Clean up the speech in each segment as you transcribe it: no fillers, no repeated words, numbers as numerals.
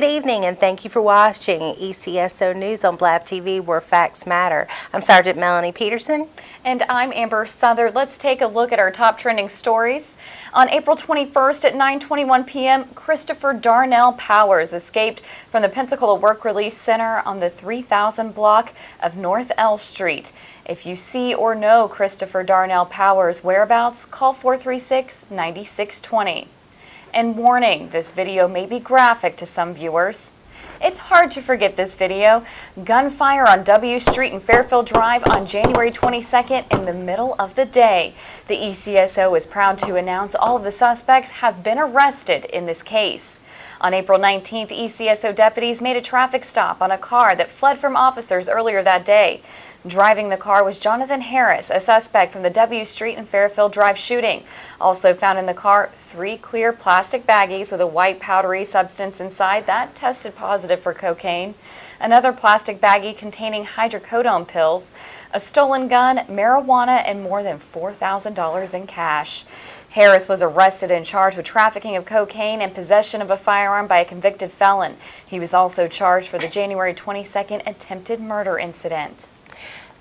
Good evening, and thank you for watching ECSO News on Blab TV, where facts matter. I'm Sergeant Melanie Peterson. And I'm Amber Southard. Let's take a look at our top trending stories. On April 21st at 9:21 p.m., Christopher Darnell Powers escaped from the Pensacola Work Release Center on the 3000 block of North L Street. If you see or know Christopher Darnell Powers' whereabouts, call 436-9620. And warning, this video may be graphic to some viewers. It's hard to forget this video. Gunfire on W Street and Fairfield Drive on January 22nd in the middle of the day. The ECSO is proud to announce all of the suspects have been arrested in this case. On April 19th, ECSO deputies made a traffic stop on a car that fled from officers earlier that day. Driving the car was Jonathan Harris, a suspect from the W Street and Fairfield Drive shooting. Also found in the car, 3 clear plastic baggies with a white powdery substance inside that tested positive for cocaine. Another plastic baggie containing hydrocodone pills, a stolen gun, marijuana, and more than $4,000 in cash. Harris was arrested and charged with trafficking of cocaine and possession of a firearm by a convicted felon. He was also charged for the January 22nd attempted murder incident.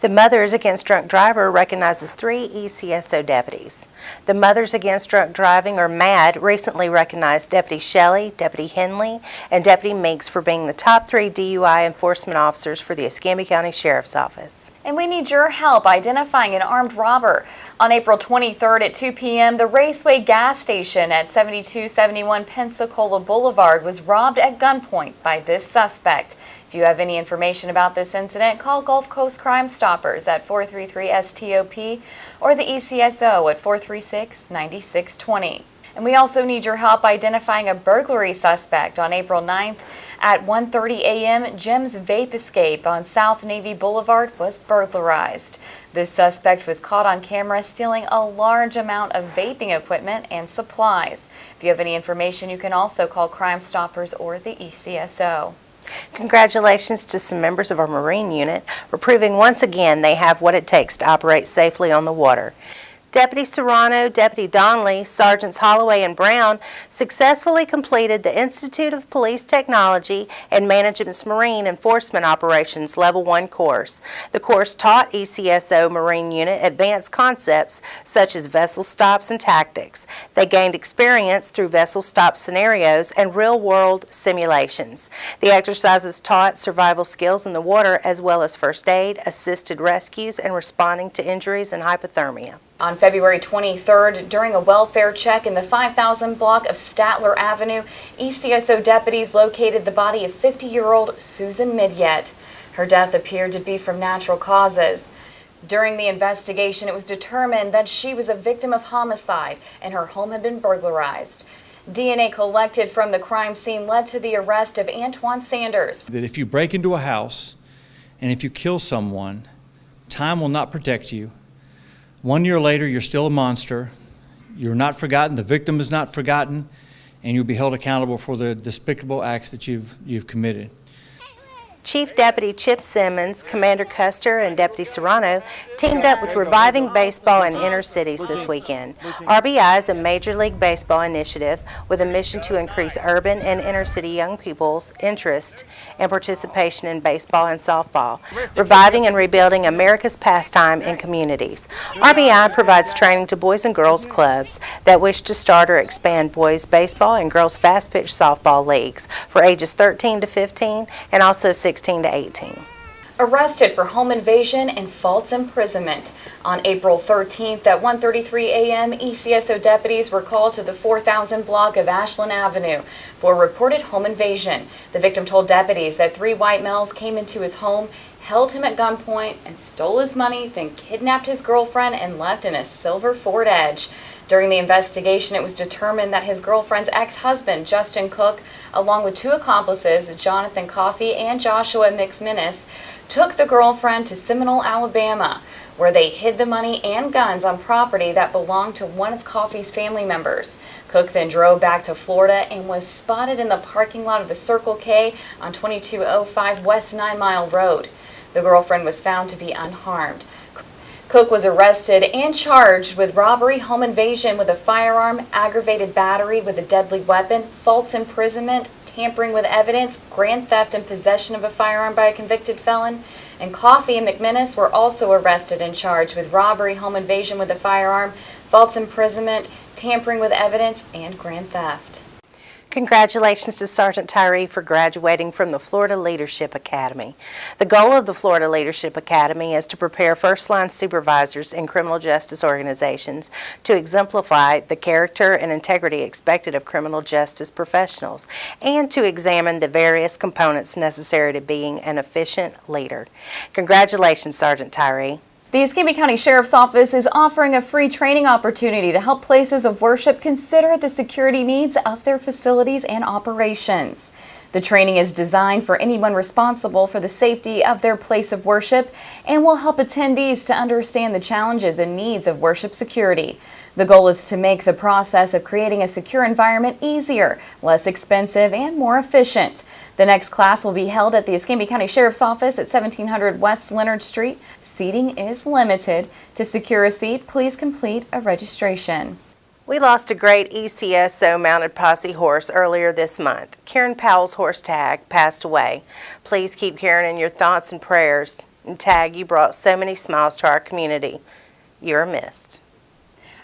The Mothers Against Drunk Driver recognizes 3 ECSO deputies. The Mothers Against Drunk Driving, or MAD, recently recognized Deputy Shelley, Deputy Henley, and Deputy Meeks for being the top 3 DUI enforcement officers for the Escambia County Sheriff's Office. And we need your help identifying an armed robber. On April 23rd at 2 p.m., the Raceway gas station at 7271 Pensacola Boulevard was robbed at gunpoint by this suspect. If you have any information about this incident, call Gulf Coast Crime Stoppers at 433-STOP or the ECSO at 436-9620. And we also need your help identifying a burglary suspect. On April 9th at 1:30 a.m., Jim's Vape Escape on South Navy Boulevard was burglarized. This suspect was caught on camera stealing a large amount of vaping equipment and supplies. If you have any information, you can also call Crime Stoppers or the ECSO. Congratulations to some members of our Marine unit for proving once again they have what it takes to operate safely on the water. Deputy Serrano, Deputy Donnelly, Sergeants Holloway and Brown successfully completed the Institute of Police Technology and Management's Marine Enforcement Operations Level 1 course. The course taught ECSO Marine Unit advanced concepts such as vessel stops and tactics. They gained experience through vessel stop scenarios and real-world simulations. The exercises taught survival skills in the water as well as first aid, assisted rescues, and responding to injuries and hypothermia. On February 23rd, during a welfare check in the 5000 block of Statler Avenue, ECSO deputies located the body of 50-year-old Susan Midyet. Her death appeared to be from natural causes. During the investigation, it was determined that she was a victim of homicide and her home had been burglarized. DNA collected from the crime scene led to the arrest of Antoine Sanders. That if you break into a house and if you kill someone, time will not protect you. 1 year later, you're still a monster. You're not forgotten. The victim is not forgotten, and you'll be held accountable for the despicable acts that you've committed. Chief Deputy Chip Simmons, Commander Custer, and Deputy Serrano teamed up with Reviving Baseball in Inner Cities this weekend. RBI is a Major League Baseball initiative with a mission to increase urban and inner city young people's interest and participation in baseball and softball, reviving and rebuilding America's pastime in communities. RBI provides training to boys and girls clubs that wish to start or expand boys baseball and girls fast pitch softball leagues for ages 13 to 15 and also 16 to 18. Arrested for home invasion and false imprisonment. On April 13th at 1:33 a.m., ECSO deputies were called to the 4000 block of Ashland Avenue for a reported home invasion. The victim told deputies that 3 white males came into his home, held him at gunpoint, and stole his money, then kidnapped his girlfriend and left in a silver Ford Edge. During the investigation, it was determined that his girlfriend's ex-husband, Justin Cook, along with 2 accomplices, Jonathan Coffey and Joshua McMinnis, took the girlfriend to Seminole, Alabama, where they hid the money and guns on property that belonged to one of Coffey's family members. Cook then drove back to Florida and was spotted in the parking lot of the Circle K on 2205 West 9 Mile Road. The girlfriend was found to be unharmed. Cook was arrested and charged with robbery, home invasion with a firearm, aggravated battery with a deadly weapon, false imprisonment, tampering with evidence, grand theft, and possession of a firearm by a convicted felon. And Coffey and McMinnis were also arrested and charged with robbery, home invasion with a firearm, false imprisonment, tampering with evidence, and grand theft. Congratulations to Sergeant Tyree for graduating from the Florida Leadership Academy. The goal of the Florida Leadership Academy is to prepare first-line supervisors in criminal justice organizations to exemplify the character and integrity expected of criminal justice professionals and to examine the various components necessary to being an efficient leader. Congratulations, Sergeant Tyree. The Escambia County Sheriff's Office is offering a free training opportunity to help places of worship consider the security needs of their facilities and operations. The training is designed for anyone responsible for the safety of their place of worship and will help attendees to understand the challenges and needs of worship security. The goal is to make the process of creating a secure environment easier, less expensive, and more efficient. The next class will be held at the Escambia County Sheriff's Office at 1700 West Leonard Street. Seating is limited. To secure a seat, please complete a registration. We lost a great ECSO mounted posse horse earlier this month. Karen Powell's horse Tag passed away. Please keep Karen in your thoughts and prayers. And Tag, you brought so many smiles to our community. You're missed.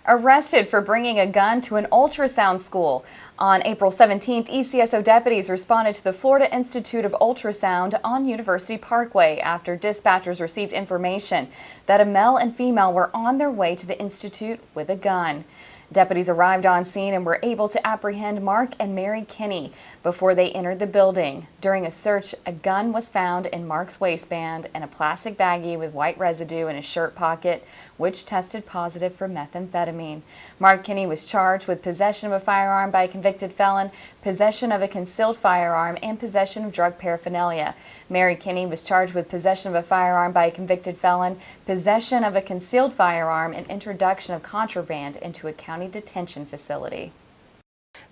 Arrested for bringing a gun to an ultrasound school. On April 17th, ECSO deputies responded to the Florida Institute of Ultrasound on University Parkway after dispatchers received information that a male and female were on their way to the institute with a gun. Deputies arrived on scene and were able to apprehend Mark and Mary Kinney before they entered the building. During a search, a gun was found in Mark's waistband and a plastic baggie with white residue in his shirt pocket, which tested positive for methamphetamine. Mark Kinney was charged with possession of a firearm by a convicted felon, possession of a concealed firearm, and possession of drug paraphernalia. Mary Kinney was charged with possession of a firearm by a convicted felon, possession of a concealed firearm, and introduction of contraband into a county detention facility.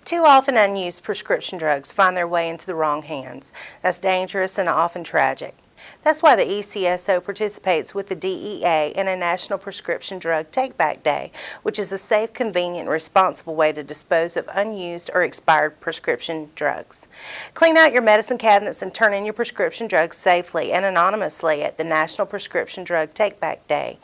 Too often unused prescription drugs find their way into the wrong hands. That's dangerous and often tragic. That's why the ECSO participates with the DEA in a National Prescription Drug Take-Back Day, which is a safe, convenient, and responsible way to dispose of unused or expired prescription drugs. Clean out your medicine cabinets and turn in your prescription drugs safely and anonymously at the National Prescription Drug Take-Back Day.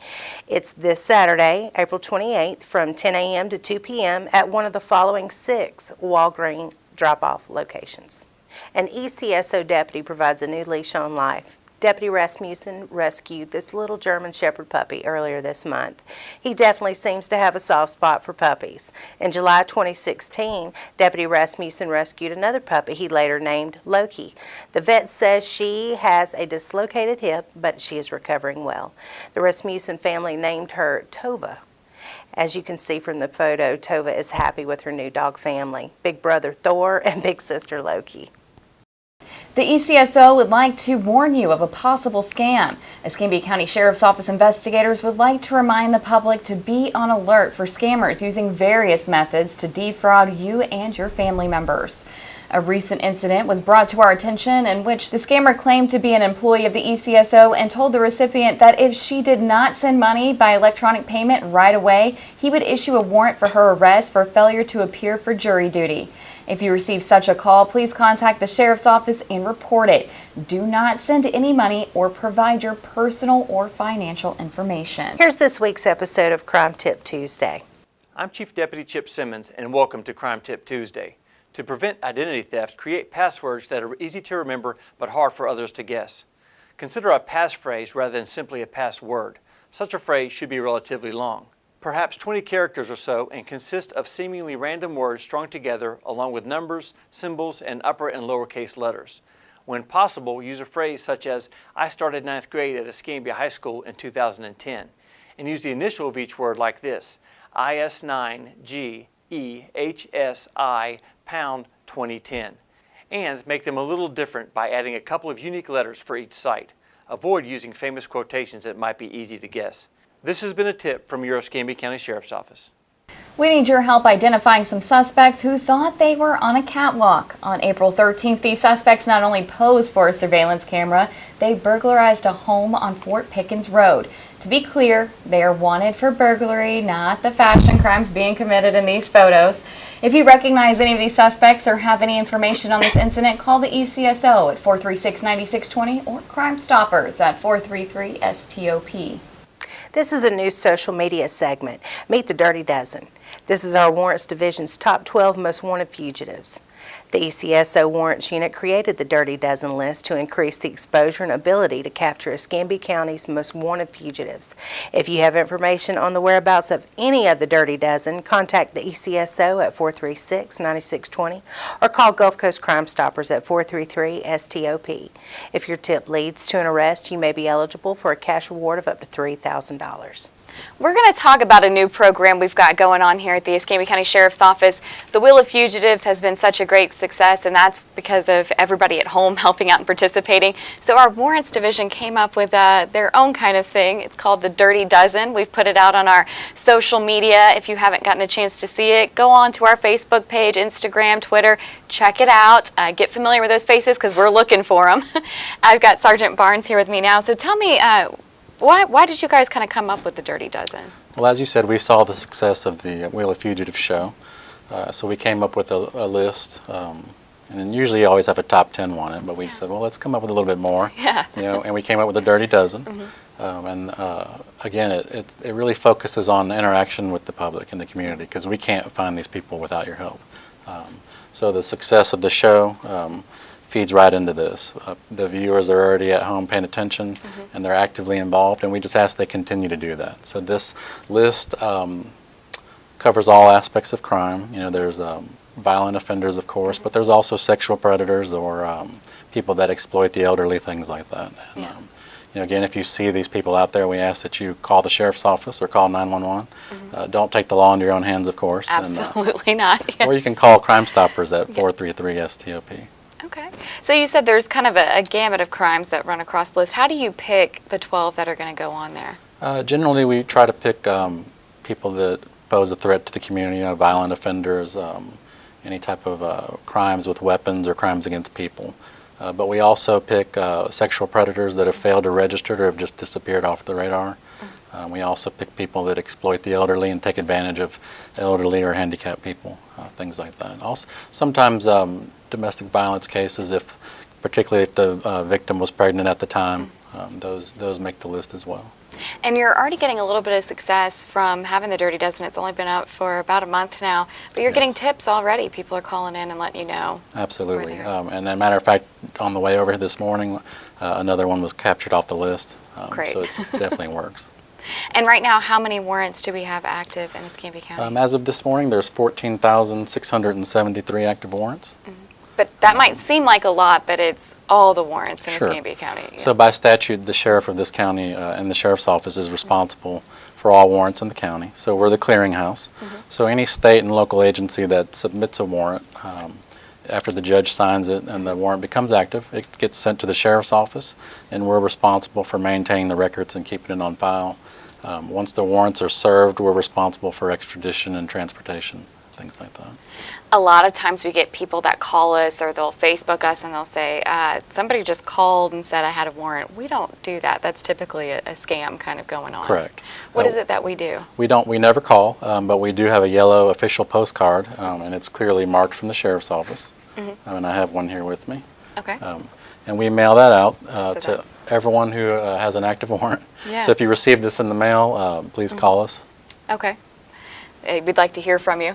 It's this Saturday, April 28th, from 10 a.m. to 2 p.m. at one of the following 6 Walgreens drop-off locations. An ECSO deputy provides a new leash on life. Deputy Rasmussen rescued this little German Shepherd puppy earlier this month. He definitely seems to have a soft spot for puppies. In July 2016, Deputy Rasmussen rescued another puppy he later named Loki. The vet says she has a dislocated hip, but she is recovering well. The Rasmussen family named her Tova. As you can see from the photo, Tova is happy with her new dog family, Big Brother Thor and Big Sister Loki. The ECSO would like to warn you of a possible scam. Escambia County Sheriff's Office investigators would like to remind the public to be on alert for scammers using various methods to defraud you and your family members. A recent incident was brought to our attention in which the scammer claimed to be an employee of the ECSO and told the recipient that if she did not send money by electronic payment right away, he would issue a warrant for her arrest for failure to appear for jury duty. If you receive such a call, please contact the Sheriff's Office and report it. Do not send any money or provide your personal or financial information. Here's this week's episode of Crime Tip Tuesday. I'm Chief Deputy Chip Simmons, and welcome to Crime Tip Tuesday. To prevent identity theft, create passwords that are easy to remember but hard for others to guess. Consider a passphrase rather than simply a password. Such a phrase should be relatively long, perhaps 20 characters or so, and consist of seemingly random words strung together along with numbers, symbols, and upper and lowercase letters. When possible, use a phrase such as, "I started 9th grade at Escambia High School in 2010, and use the initial of each word like this, IS9GEHSI pound 2010, and make them a little different by adding a couple of unique letters for each site. Avoid using famous quotations that might be easy to guess. This has been a tip from your Escambia County Sheriff's Office. We need your help identifying some suspects who thought they were on a catwalk. On April 13th, these suspects not only posed for a surveillance camera, they burglarized a home on Fort Pickens Road. To be clear, they are wanted for burglary, not the fashion crimes being committed in these photos. If you recognize any of these suspects or have any information on this incident, call the ECSO at 436-9620 or Crime Stoppers at 433-STOP. This is a new social media segment, Meet the Dirty Dozen. This is our Warrants Division's top 12 most wanted fugitives. The ECSO Warrants Unit created the Dirty Dozen list to increase the exposure and ability to capture Escambia County's most wanted fugitives. If you have information on the whereabouts of any of the Dirty Dozen, contact the ECSO at 436-9620 or call Gulf Coast Crime Stoppers at 433-STOP. If your tip leads to an arrest, you may be eligible for a cash reward of up to $3,000. We're going to talk about a new program we've got going on here at the Escambia County Sheriff's Office. The Wheel of Fugitives has been such a great success, and that's because of everybody at home helping out and participating. So our Warrants Division came up with their own kind of thing. It's called the Dirty Dozen. We've put it out on our social media. If you haven't gotten a chance to see it, go on to our Facebook page, Instagram, Twitter, check it out. Get familiar with those faces because we're looking for them. I've got Sergeant Barnes here with me now. So tell me, why did you guys kind of come up with the Dirty Dozen? Well, as you said, we saw the success of the Wheel of Fugitives show, so we came up with a list, and usually you always have a top 10 on it, but we said, well, let's come up with a little bit more, and we came up with the Dirty Dozen, again, it really focuses on interaction with the public and the community, because we can't find these people without your help. So the success of the show feeds right into this. The viewers are already at home paying attention, and they're actively involved, and we just ask they continue to do that. So this list covers all aspects of crime. You know, there's violent offenders, of course, but there's also sexual predators or people that exploit the elderly, things like that. And, you know, again, if you see these people out there, we ask that you call the Sheriff's Office or call 911. Don't take the law into your own hands, of course. Absolutely not. Yes. Or you can call Crime Stoppers at 433-STOP. Okay. So you said there's kind of a gamut of crimes that run across the list. How do you pick the 12 that are going to go on there? Generally, we try to pick people that pose a threat to the community, you know, violent offenders, any type of crimes with weapons or crimes against people. But we also pick sexual predators that have failed to register or have just disappeared off the radar. We also pick people that exploit the elderly and take advantage of elderly or handicapped people, things like that. Also, sometimes domestic violence cases, particularly if the victim was pregnant at the time, those make the list as well. And you're already getting a little bit of success from having the Dirty Dozen. It's only been out for about a month now, but you're getting tips already. People are calling in and letting you know. Absolutely. And as a matter of fact, on the way over here this morning, another one was captured off the list. Great. So it definitely works. And right now, how many warrants do we have active in Escambia County? As of this morning, there's 14,673 active warrants. But that might seem like a lot, but it's all the warrants in Escambia County. Yeah. So by statute, the sheriff of this county and the sheriff's office is responsible for all warrants in the county. So we're the clearinghouse. So any state and local agency that submits a warrant, after the judge signs it and the warrant becomes active, it gets sent to the sheriff's office, and we're responsible for maintaining the records and keeping it on file. Once the warrants are served, we're responsible for extradition and transportation, things like that. A lot of times we get people that call us or they'll Facebook us and they'll say, somebody just called and said I had a warrant. We don't do that. That's typically a scam kind of going on. Correct. What is it that we do? We never call, but we do have a yellow official postcard, and it's clearly marked from the sheriff's office. And I have one here with me. Okay. And we mail that out So to everyone who has an active warrant. Yeah. So if you receive this in the mail, please call us. Okay. We'd like to hear from you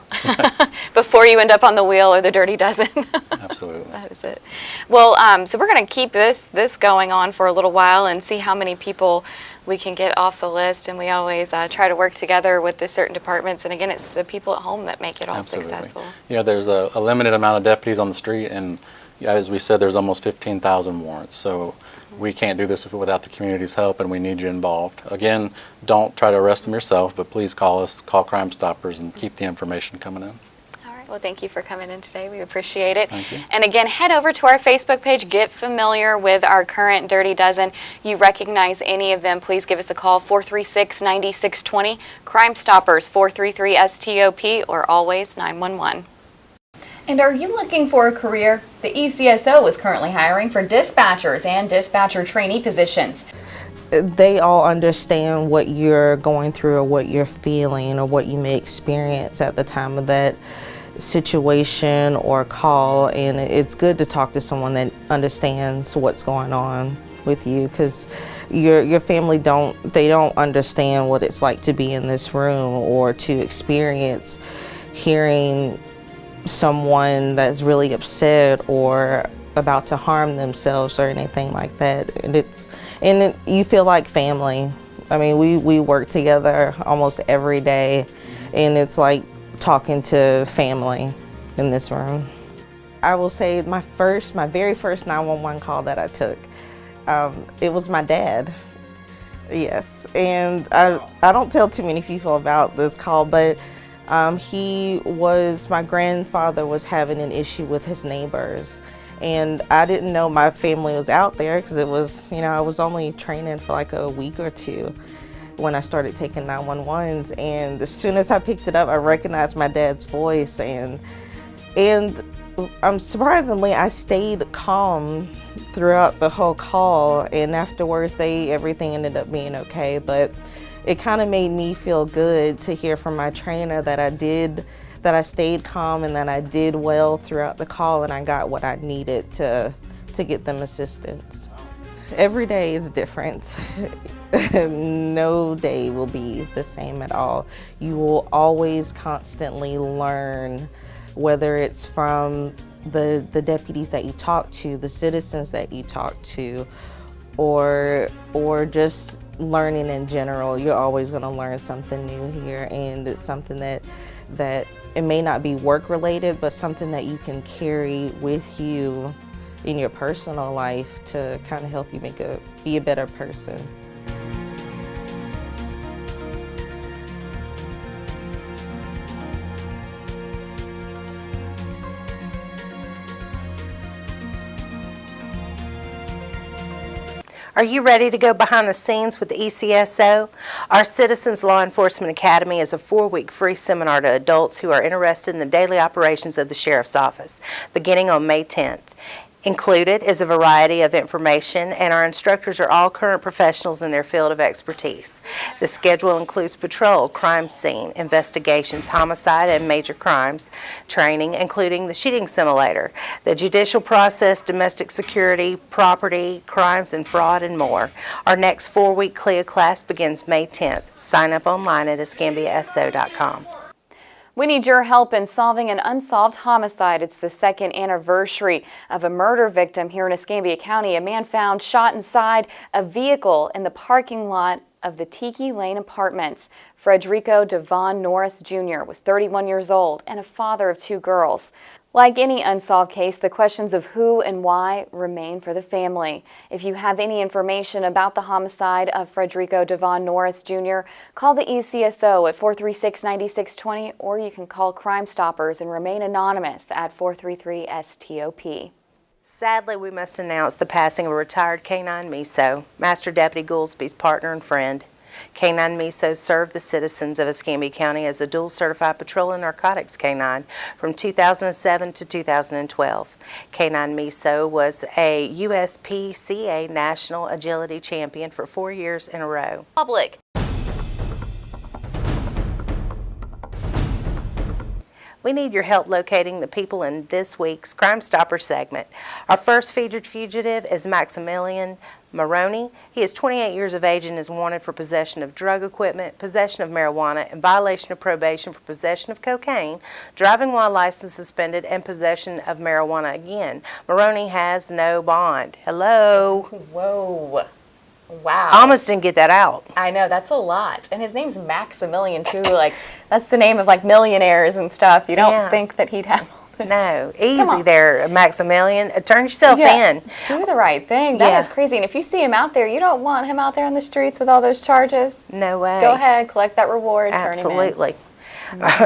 before you end up on the wheel or the Dirty Dozen. Absolutely. That is it. Well, so we're going to keep this going on for a little while and see how many people we can get off the list. And we always try to work together with the certain departments. And again, it's the people at home that make it all successful. You know, there's a limited amount of deputies on the street, and as we said, there's almost 15,000 warrants. So we can't do this without the community's help, and we need you involved. Again, don't try to arrest them yourself, but please call us, call Crime Stoppers, and keep the information coming in. All right. Well, thank you for coming in today. We appreciate it. Thank you. And again, head over to our Facebook page. Get familiar with our current Dirty Dozen. You recognize any of them, please give us a call, 436-9620, Crime Stoppers, 433-STOP, or always 911. And are you looking for a career? The ECSO is currently hiring for dispatchers and dispatcher trainee positions. They all understand what you're going through or what you're feeling or what you may experience at the time of that situation or call, and it's good to talk to someone that understands what's going on with you, because your family don't understand what it's like to be in this room or to experience hearing someone that's really upset or about to harm themselves or anything like that. And you feel like family. I mean, we work together almost every day, and it's like talking to family in this room. I will say my very first 911 call that I took, it was my dad. Yes, and I don't tell too many people about this call, but my grandfather was having an issue with his neighbors. And I didn't know my family was out there because it was, I was only training for like a week or two when I started taking 911s. And as soon as I picked it up, I recognized my dad's voice. And surprisingly, I stayed calm throughout the whole call. And afterwards, everything ended up being okay. But it kind of made me feel good to hear from my trainer that I stayed calm and that I did well throughout the call, and I got what I needed to get them assistance. Every day is different. No day will be the same at all. You will always constantly learn, whether it's from the deputies that you talk to, the citizens that you talk to, or just learning in general. You're always going to learn something new here, and it's something that it may not be work related, but something that you can carry with you in your personal life to kind of help you be a better person. Are you ready to go behind the scenes with the ECSO? Our Citizens Law Enforcement Academy is a 4-week free seminar to adults who are interested in the daily operations of the Sheriff's Office, beginning on May 10th. Included is a variety of information, and our instructors are all current professionals in their field of expertise. The schedule includes patrol, crime scene, investigations, homicide, and major crimes, training, including the shooting simulator, the judicial process, domestic security, property, crimes and fraud, and more. Our next 4-week CLIA class begins May 10th. Sign up online at escambiaso.com. We need your help in solving an unsolved homicide. It's the second anniversary of a murder victim here in Escambia County. A man found shot inside a vehicle in the parking lot of the Tiki Lane Apartments. Frederico Devon Norris Jr. was 31 years old and a father of 2 girls. Like any unsolved case, the questions of who and why remain for the family. If you have any information about the homicide of Frederico Devon Norris Jr., call the ECSO at 436-9620, or you can call Crime Stoppers and remain anonymous at 433-STOP. Sadly, we must announce the passing of a retired K-9 MESO, Master Deputy Goolsby's partner and friend. K-9 MESO served the citizens of Escambia County as a dual certified patrol and narcotics K-9 from 2007 to 2012. K-9 MESO was a USPCA National Agility Champion for 4 years in a row. Public. We need your help locating the people in this week's Crime Stopper segment. Our first featured fugitive is Maximilian Maroney. He is 28 years of age and is wanted for possession of drug equipment, possession of marijuana, and violation of probation for possession of cocaine, driving while license suspended, and possession of marijuana again. Maroney has no bond. Hello. Whoa. Wow. I almost didn't get that out. I know, that's a lot. And his name's Maximilian, too. Like, that's the name of, like, millionaires and stuff. You don't think that he'd have all this. No, easy there, Maximilian. Turn yourself in. Do the right thing. That is crazy. And if you see him out there, you don't want him out there on the streets with all those charges. No way. Go ahead, collect that reward, Absolutely. Turn him in.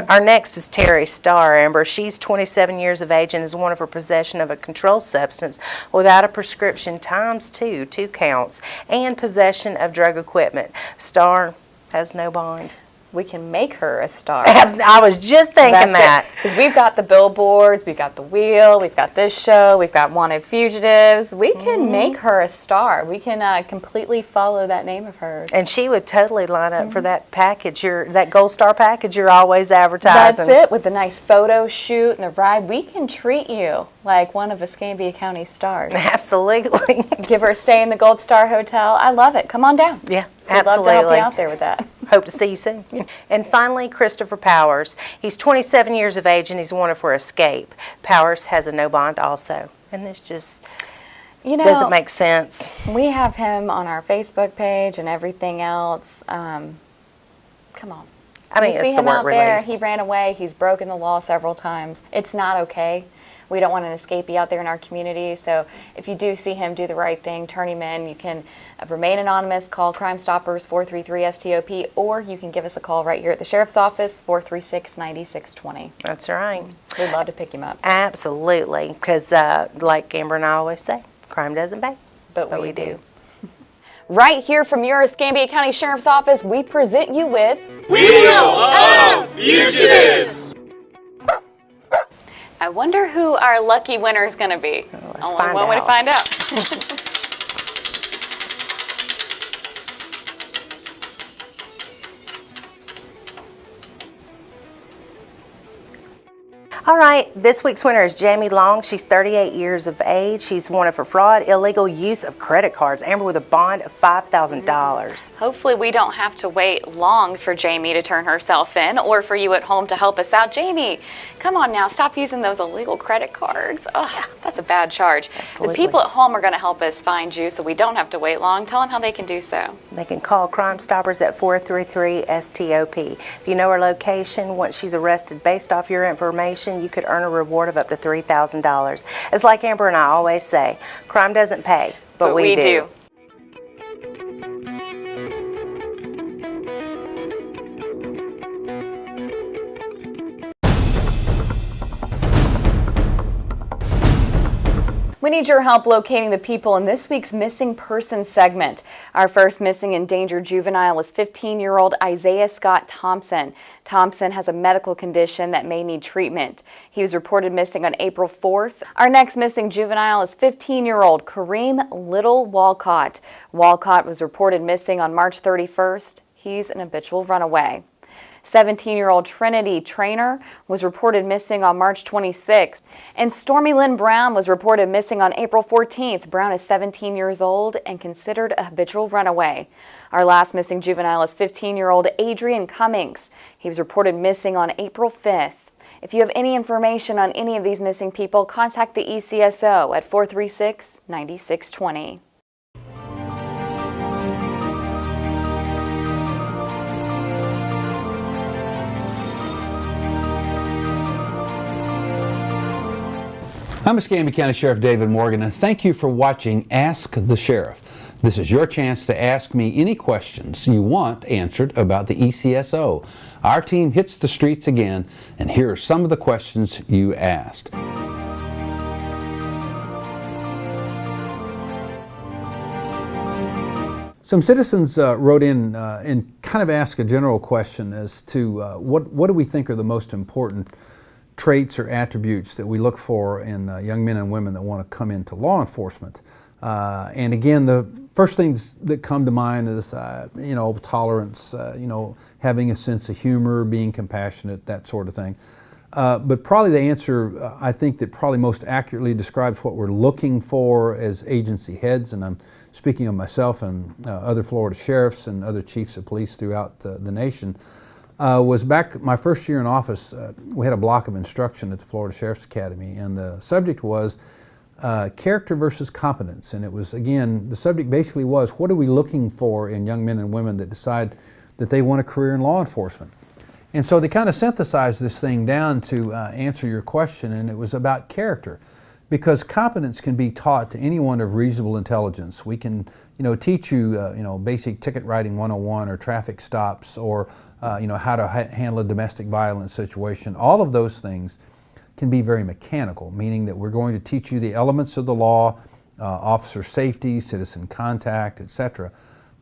Our next is Terry Starr, Amber. She's 27 years of age and is wanted for possession of a controlled substance without a prescription times 2 counts, and possession of drug equipment. Starr has no bond. We can make her a star. I was just thinking that. Because we've got the billboards, we've got the wheel, we've got this show, we've got Wanted Fugitives. We can make her a star. We can completely follow that name of hers. And she would totally line up for that package, that Gold Star package you're always advertising. That's it, with the nice photo shoot and the ride. We can treat you like one of Escambia County's stars. Absolutely. Give her a stay in the Gold Star Hotel. I love it. Come on down. Yeah, We'd absolutely. love to help you out there with that. Hope to see you soon. And finally, Christopher Powers. He's 27 years of age and he's wanted for escape. Powers has a no bond also. And this just doesn't make sense. We have him on our Facebook page and everything else. Come on. I mean, You it's see the him word out there. release. He ran away. He's broken the law several times. It's not okay. We don't want an escapee out there in our community. So if you do see him, do the right thing. Turn him in. You can remain anonymous. Call Crime Stoppers 433-STOP, or you can give us a call right here at the Sheriff's Office 436-9620. That's right. We'd love to pick him up. Absolutely. Because like Amber and I always say, crime doesn't pay. But we do. Right here from your Escambia County Sheriff's Office, we present you with Wheel of Fugitives! I wonder who our lucky winner is going to be. let's Only find one way to out. find out. All right, this week's winner is Jamie Long. She's 38 years of age. She's wanted for fraud, illegal use of credit cards. Amber, with a bond of $5,000. Hopefully we don't have to wait long for Jamie to turn herself in, or for you at home to help us out. Jamie, come on now, stop using those illegal credit cards. Oh, that's a bad charge. Absolutely. The people at home are going to help us find you so we don't have to wait long. Tell them how they can do so. They can call Crime Stoppers at 433-STOP. If you know her location, once she's arrested based off your information, you could earn a reward of up to $3,000. It's like Amber and I always say, crime doesn't pay, but we do. We need your help locating the people in this week's Missing Persons segment. Our first missing endangered juvenile is 15-year-old Isaiah Scott Thompson. Thompson has a medical condition that may need treatment. He was reported missing on April 4th. Our next missing juvenile is 15-year-old Kareem Little Walcott. Walcott was reported missing on March 31st. He's an habitual runaway. 17-year-old Trinity Trainer was reported missing on March 26th. And Stormy Lynn Brown was reported missing on April 14th. Brown is 17 years old and considered a habitual runaway. Our last missing juvenile is 15-year-old Adrian Cummings. He was reported missing on April 5th. If you have any information on any of these missing people, contact the ECSO at 436-9620. I'm Escambia County Sheriff David Morgan, and thank you for watching Ask the Sheriff. This is your chance to ask me any questions you want answered about the ECSO. Our team hits the streets again, and here are some of the questions you asked. Some citizens wrote in and kind of asked a general question as to what do we think are the most important traits or attributes that we look for in young men and women that want to come into law enforcement. And again, the first things that come to mind is, tolerance, having a sense of humor, being compassionate, that sort of thing. But probably the answer, I think, that probably most accurately describes what we're looking for as agency heads, and I'm speaking of myself and other Florida sheriffs and other chiefs of police throughout the nation, was back my first year in office. We had a block of instruction at the Florida Sheriff's Academy, and the subject was character versus competence. And it was, again, the subject basically was, what are we looking for in young men and women that decide that they want a career in law enforcement? And so they kind of synthesized this thing down to answer your question, and it was about character. because competence can be taught to anyone of reasonable intelligence. We can, teach you, basic ticket writing 101 or traffic stops, or, how to handle a domestic violence situation. All of those things can be very mechanical, meaning that we're going to teach you the elements of the law, officer safety, citizen contact, etc.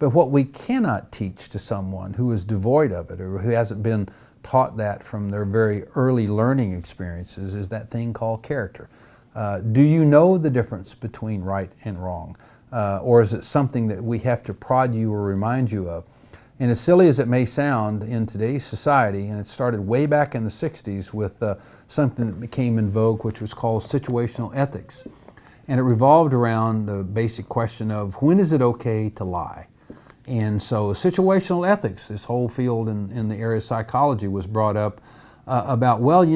But what we cannot teach to someone who is devoid of it or who hasn't been taught that from their very early learning experiences is that thing called character. Do you know the difference between right and wrong? Or is it something that we have to prod you or remind you of? And as silly as it may sound in today's society, and it started way back in the 60s with something that became in vogue, which was called situational ethics. And it revolved around the basic question of when is it okay to lie? And so situational ethics, this whole field in the area of psychology, was brought up about, well,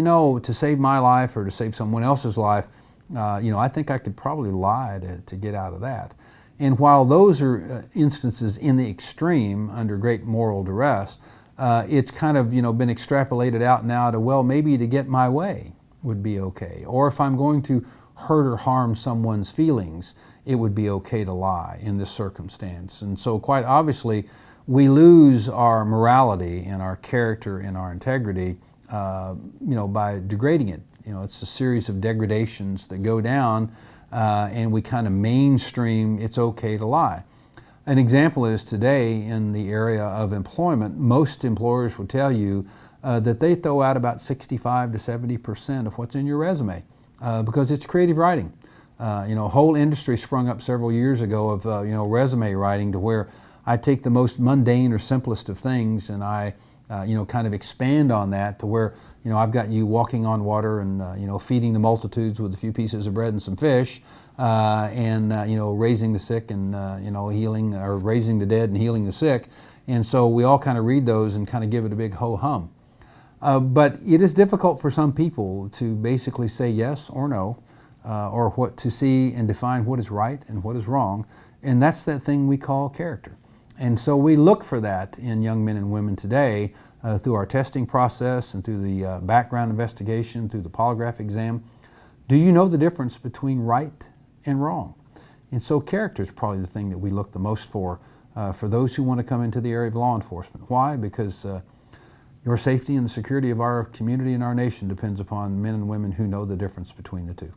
to save my life or to save someone else's life, I think I could probably lie to get out of that. And while those are instances in the extreme under great moral duress, it's kind of been extrapolated out now to, well, maybe to get my way would be okay. Or if I'm going to hurt or harm someone's feelings, it would be okay to lie in this circumstance. And so quite obviously, we lose our morality and our character and our integrity by degrading it. It's a series of degradations that go down and we kind of mainstream it's okay to lie. An example is today in the area of employment, most employers will tell you that they throw out about 65 to 70% of what's in your resume because it's creative writing. A whole industry sprung up several years ago of resume writing, to where I take the most mundane or simplest of things and I kind of expand on that to where, I've got you walking on water and, feeding the multitudes with a few pieces of bread and some fish, and, raising the sick and, healing, or raising the dead and healing the sick. And so we all kind of read those and kind of give it a big ho-hum. But it is difficult for some people to basically say yes or no, or what to see and define what is right and what is wrong. And that's that thing we call character. And so we look for that in young men and women today through our testing process and through the background investigation, through the polygraph exam. Do you know the difference between right and wrong? And so character is probably the thing that we look the most for those who want to come into the area of law enforcement. Why? Because your safety and the security of our community and our nation depends upon men and women who know the difference between the two.